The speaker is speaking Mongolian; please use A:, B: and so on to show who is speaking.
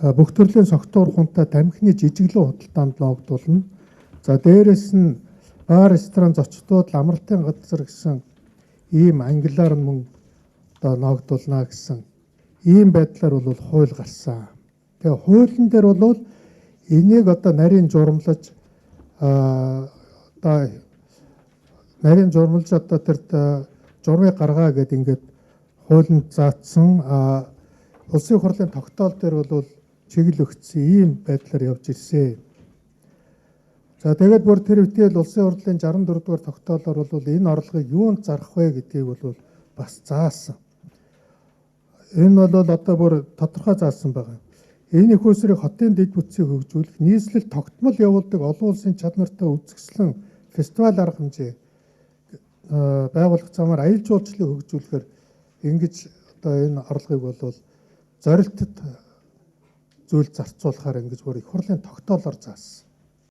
A: бүх төрлийн согтуур хунтаа тамхины жижиглэн худалдаанд ногдуулна. За дээрэс нь бар, ресторан, зочдууд, амралтын газар гэсэн ийм англиар мөн одоо ногдуулна гэсэн ийм байдлаар бол хууль гарсан. Тэгээ хуулийн дээр бол энийг одоо нарийн журмлаж одоо нарийн журмлаж одоо тэр журмыг гаргаа гэдэг ингээд хуулинд заасан улсын хурлын тогтоол дээр бол чиглэгдсэн ийм байдлаар явж ирсэн. За тэгээд бүр тэр үедээ улсын хурлын 64 дугаар тогтоолоор бол энэ орлогыг юунд зарах вэ гэдгийг бол бас заасан. Энэ бол одоо бүр тодорхой заасан байгаа. Энэ их усрыг хотын дэд бүтцийг хөгжүүлэх, нийслэл тогтмол явуулдаг олон улсын чадвартай үзэсгэлэн фестивал арга хэмжээ байгуулах замаар аялал жуулчлалыг хөгжүүлэхээр ингэж одоо энэ орлогыг бол зорилттой зүйл зарцуулахаар ингэж бүр их хурлын тогтоолоор заасан.